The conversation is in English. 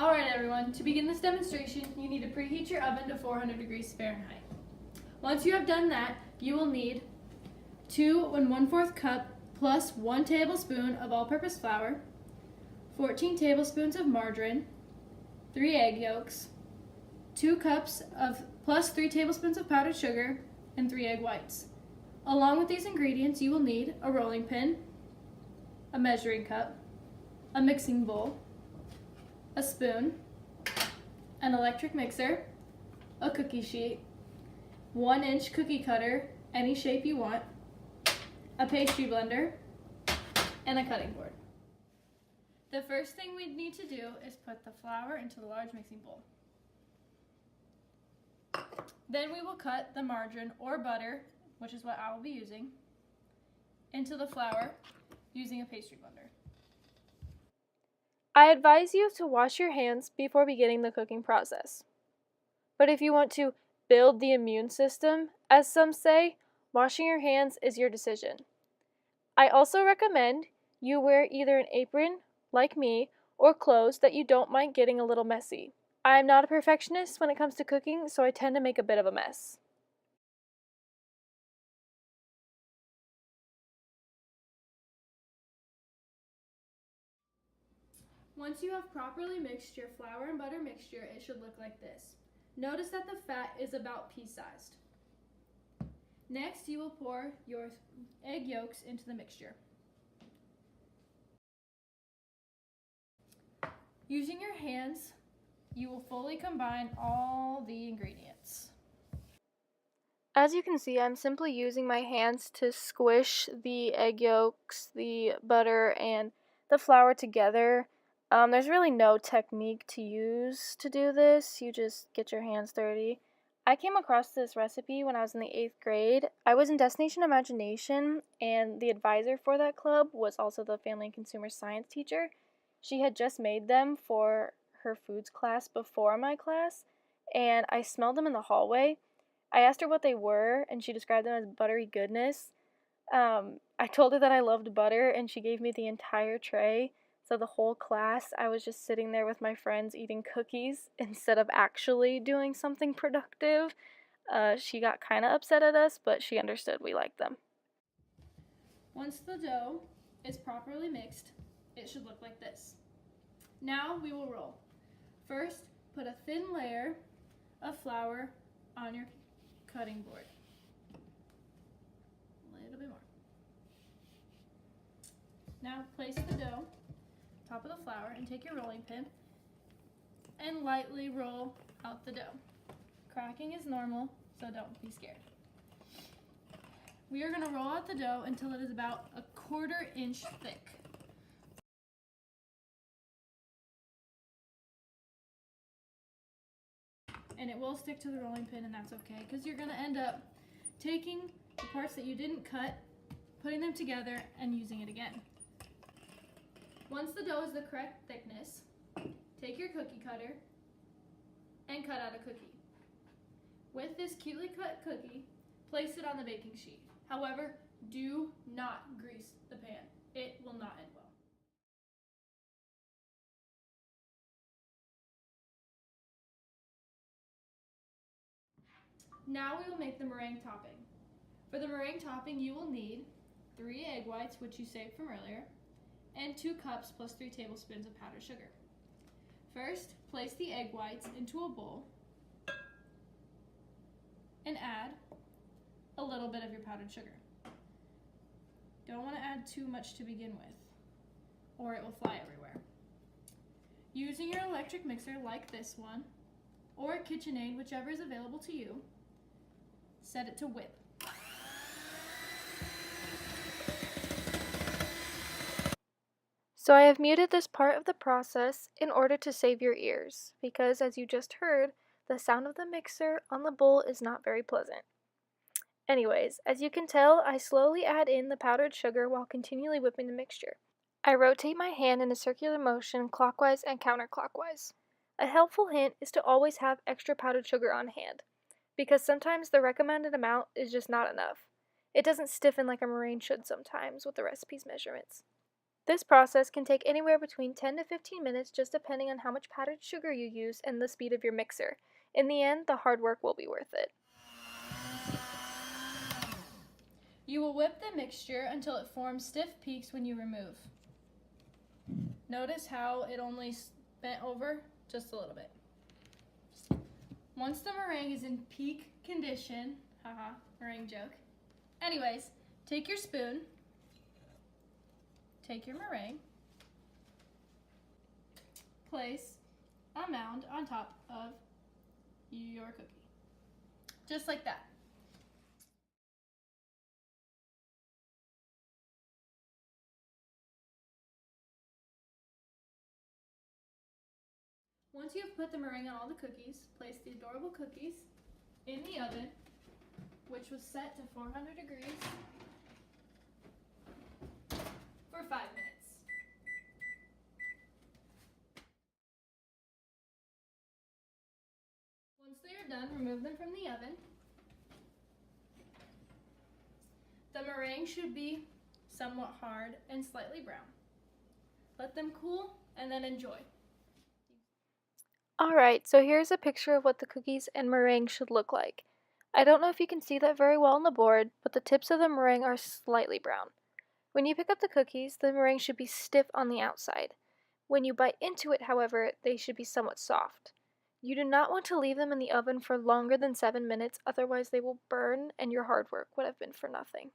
Alright everyone, to begin this demonstration, you need to preheat your oven to 400 degrees Fahrenheit. Once you have done that, you will need 2 1/4 cup plus 1 tablespoon of all-purpose flour, 14 tablespoons of margarine, 3 egg yolks, 2 cups of plus 3 tablespoons of powdered sugar, and 3 egg whites. Along with these ingredients, you will need a rolling pin, a measuring cup, a mixing bowl, a spoon, an electric mixer, a cookie sheet, 1-inch cookie cutter, any shape you want, a pastry blender, and a cutting board. The first thing we need to do is put the flour into the large mixing bowl. Then we will cut the margarine or butter, which is what I will be using, into the flour using a pastry blender. I advise you to wash your hands before beginning the cooking process. But if you want to build the immune system, as some say, washing your hands is your decision. I also recommend you wear either an apron, like me, or clothes that you don't mind getting a little messy. I'm not a perfectionist when it comes to cooking, so I tend to make a bit of a mess. Once you have properly mixed your flour and butter mixture, it should look like this. Notice that the fat is about pea-sized. Next, you will pour your egg yolks into the mixture. Using your hands, you will fully combine all the ingredients. As you can see, I'm simply using my hands to squish the egg yolks, the butter, and the flour together. There's really no technique to use to do this. You just get your hands dirty. I came across this recipe when I was in the 8th grade. I was in Destination Imagination, and the advisor for that club was also the Family and Consumer Science teacher. She had just made them for her foods class before my class, and I smelled them in the hallway. I asked her what they were, and she described them as buttery goodness. I told her that I loved butter, and she gave me the entire tray. So the whole class, I was just sitting there with my friends eating cookies instead of actually doing something productive. She got kind of upset at us, but she understood we liked them. Once the dough is properly mixed, it should look like this. Now we will roll. First, put a thin layer of flour on your cutting board. A little bit more. Now place the dough top of the flour and take your rolling pin and lightly roll out the dough. Cracking is normal, so don't be scared. We are going to roll out the dough until it is about a 1/4 inch thick. And it will stick to the rolling pin, and that's okay, because you're going to end up taking the parts that you didn't cut, putting them together, and using it again. Once the dough is the correct thickness, take your cookie cutter and cut out a cookie. With this cutely cut cookie, place it on the baking sheet. However, do not grease the pan. It will not end well. Now we will make the meringue topping. For the meringue topping, you will need 3 egg whites, which you saved from earlier, and 2 cups plus 3 tablespoons of powdered sugar. First, place the egg whites into a bowl and add a little bit of your powdered sugar. Don't want to add too much to begin with, or it will fly everywhere. Using your electric mixer like this one, or a KitchenAid, whichever is available to you, set it to whip. So I have muted this part of the process in order to save your ears, because as you just heard, the sound of the mixer on the bowl is not very pleasant. Anyways, as you can tell, I slowly add in the powdered sugar while continually whipping the mixture. I rotate my hand in a circular motion clockwise and counterclockwise. A helpful hint is to always have extra powdered sugar on hand, because sometimes the recommended amount is just not enough. It doesn't stiffen like a meringue should sometimes with the recipe's measurements. This process can take anywhere between 10 to 15 minutes just depending on how much powdered sugar you use and the speed of your mixer. In the end, the hard work will be worth it. You will whip the mixture until it forms stiff peaks when you remove. Notice how it only bent over just a little bit. Once the meringue is in peak condition, haha, meringue joke. Anyways, take your spoon, take your meringue, place a mound on top of your cookie. Just like that. Once you have put the meringue on all the cookies, place the adorable cookies in the oven, which was set to 400 degrees for 5 minutes. Once they are done, remove them from the oven. The meringue should be somewhat hard and slightly brown. Let them cool and then enjoy. Alright, so here's a picture of what the cookies and meringue should look like. I don't know if you can see that very well on the board, but the tips of the meringue are slightly brown. When you pick up the cookies, the meringue should be stiff on the outside. When you bite into it, however, they should be somewhat soft. You do not want to leave them in the oven for longer than 7 minutes, otherwise they will burn and your hard work would have been for nothing.